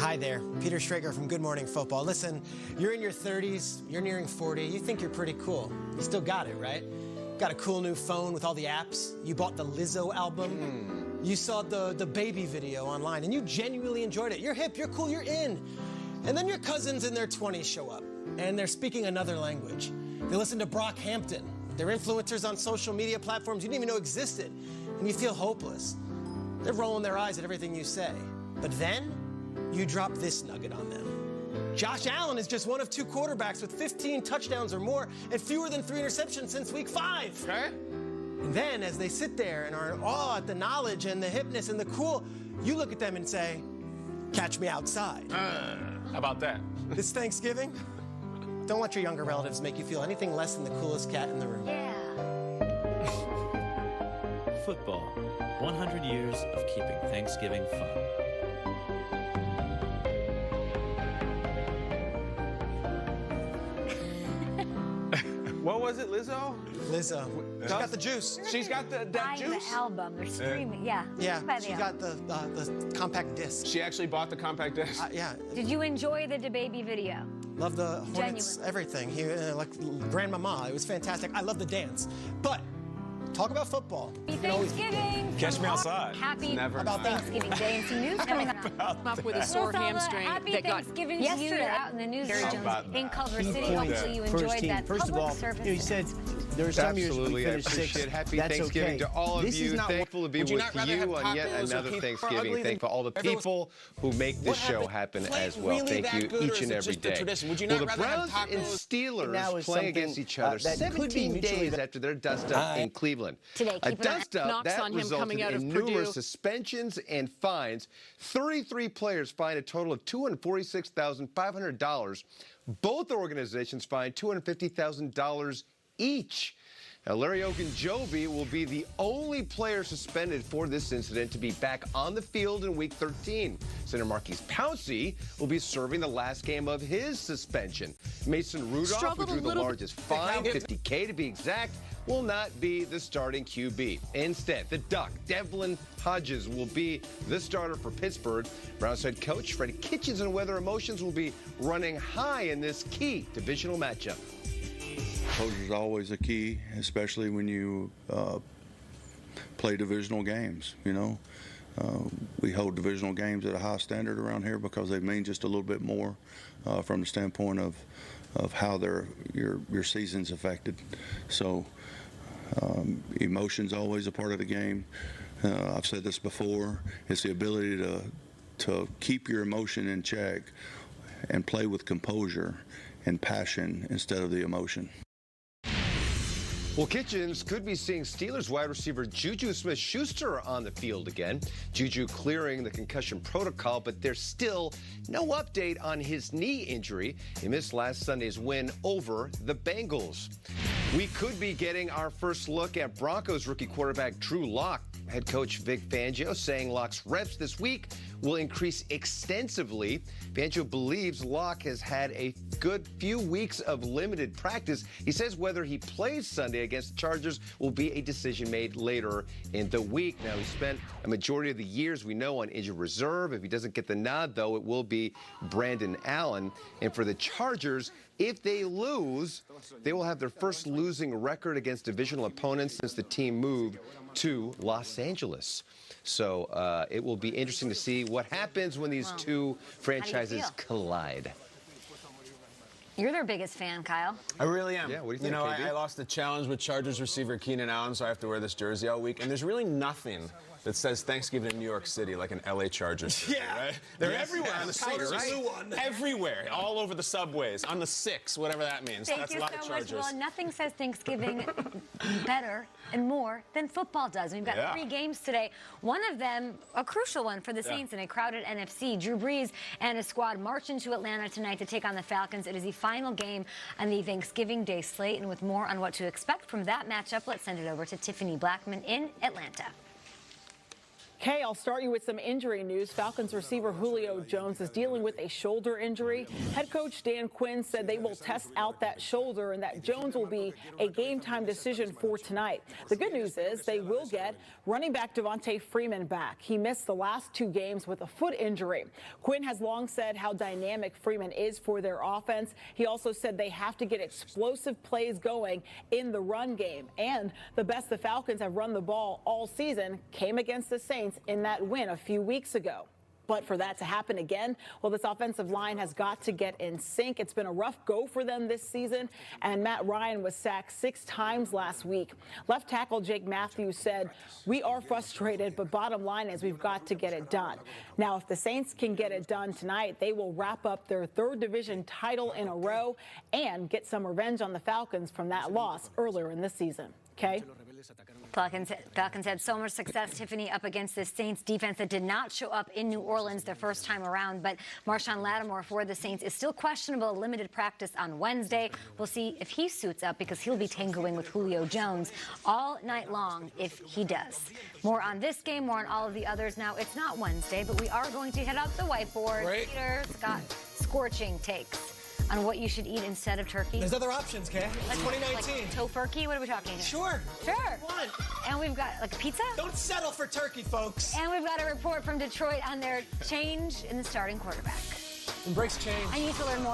Hi there, Peter Schrager from Good Morning Football. Listen, you're in your 30s, you're nearing 40, you think you're pretty cool. You still got it, right? Got a cool new phone with all the apps. You bought the Lizzo album. You saw the baby video online, and you genuinely enjoyed it. You're hip, you're cool, you're in. And then your cousins in their 20s show up, and they're speaking another language. They listen to Brockhampton. They're influencers on social media platforms you didn't even know existed, and you feel hopeless. They're rolling their eyes at everything you say. But then, you drop this nugget on them. Josh Allen is just one of 2 quarterbacks with 15 touchdowns or more and fewer than 3 interceptions since week 5. Okay. And then, as they sit there and are in awe at the knowledge and the hipness and the cool, you look at them and say, catch me outside. How about that? This Thanksgiving, don't let your younger relatives make you feel anything less than the coolest cat in the room. Yeah. Football, 100 years of keeping Thanksgiving fun. What was it, Lizzo? Lizzo, she's got the juice. She's got that Buying juice? the album. They're screaming. Yeah. Yeah, Buy the she album. got the compact disc. She actually bought the compact disc? Yeah. Did you enjoy the DeBaby video? Love the Hornets, Genuinely. everything. He, like Grandmama, it was fantastic. I love the dance. But talk about football. Happy Thanksgiving. Catch me outside. Happy Never About that. Thanksgiving Day and some news coming up. Up with a sore hamstring Happy that got Thanksgiving to you. You're out in the news in Culver City. Hopefully you enjoyed that First of public all, service. you said there were some years we Absolutely, I finished appreciate 6th. it. Happy That's Thanksgiving okay. to all of This you. is not Thankful to be Would you with not rather you have on yet tacos or another keep Thanksgiving. ugly than- Thankful for all the people who make this show happen as well. really Thank that you good, or each is and it every just the day. tradition? Would you Well, not the rather have Browns and tacos? Now Steelers is play against something, each other that could be 17 mutually days after their dust-up in Cleveland. Today, A keep an eye. dust-up Knocks that on him resulted coming out in of numerous Purdue. suspensions and fines. 33 players fined a total of $246,500. Both organizations fined $250,000 each. Now, Larry Ogunjobi will be the only player suspended for this incident to be back on the field in Week 13. Senator Marquise Pouncey will be serving the last game of his suspension. Mason Rudolph, Struggled who a drew the little largest fine, $50K to be exact, will not be the starting QB. Instead, the Duck, Devlin Hodges, will be the starter for Pittsburgh. Browns head coach Freddie Kitchens and whether emotions will be running high in this key divisional matchup. Composure is always a key, especially when you play divisional games. You know, we hold divisional games at a high standard around here because they mean just a little bit more from the standpoint of how your season's affected. So emotion's always a part of the game. I've said this before. It's the ability to keep your emotion in check and play with composure and passion instead of the emotion. Well, Kitchens could be seeing Steelers wide receiver Juju Smith-Schuster on the field again. Juju clearing the concussion protocol, but there's still no update on his knee injury. He missed last Sunday's win over the Bengals. We could be getting our first look at Broncos rookie quarterback Drew Lock. Head coach Vic Fangio saying Lock's reps this week will increase extensively. Fangio believes Lock has had a good few weeks of limited practice. He says whether he plays Sunday against the Chargers will be a decision made later in the week. Now, he spent a majority of the years we know on injured reserve. If he doesn't get the nod, though, it will be Brandon Allen. And for the Chargers, if they lose, they will have their first losing record against divisional opponents since the team moved to Los Angeles. So it will be interesting to see what happens when these two franchises collide. You're their biggest fan, Kyle. I really am. Yeah, what do you think, know, KB? I lost the challenge with Chargers receiver Keenan Allen, so I have to wear this jersey all week. And there's really nothing that says Thanksgiving in New York City like an LA Chargers jersey, right? They're everywhere on the street, right? Everywhere, all over the subways, on the 6, whatever that means. Thank That's you a lot so of much. Chargers. Well, nothing says Thanksgiving better and more than football does. We've got 3 games today. One of them, a crucial one for the Saints in a crowded NFC. Drew Brees and his squad march into Atlanta tonight to take on the Falcons. It is the final game on the Thanksgiving Day slate. And with more on what to expect from that matchup, let's send it over to Tiffany Blackman in Atlanta. Kay, I'll start you with some injury news. Falcons receiver Julio Jones is dealing with a shoulder injury. Head coach Dan Quinn said they will test out that shoulder and that Jones will be a game-time decision for tonight. The good news is they will get running back Devonta Freeman back. He missed the last 2 games with a foot injury. Quinn has long said how dynamic Freeman is for their offense. He also said they have to get explosive plays going in the run game. And the best the Falcons have run the ball all season came against the Saints in that win a few weeks ago. But for that to happen again, well, this offensive line has got to get in sync. It's been a rough go for them this season, and Matt Ryan was sacked 6 times last week. Left tackle Jake Matthews said, "We are frustrated, but bottom line is we've got to get it done." Now, if the Saints can get it done tonight, they will wrap up their 3rd division title in a row and get some revenge on the Falcons from that loss earlier in the season. Okay? Falcons had so much success, Tiffany, up against this Saints defense that did not show up in New Orleans the first time around. But Marshawn Lattimore for the Saints is still questionable, limited practice on Wednesday. We'll see if he suits up because he'll be tangoing with Julio Jones all night long if he does. More on this game, more on all of the others. Now, it's not Wednesday, but we are going to head out the whiteboard. Right. Peter's got scorching takes on what you should eat instead of turkey. There's other options, Kay. Like 2019. Like tofurkey? What are we talking here? Sure. Sure. What? And we've got, like, pizza? Don't settle for turkey, folks. And we've got a report from Detroit on their change in the starting quarterback. Embrace change. I need to learn more.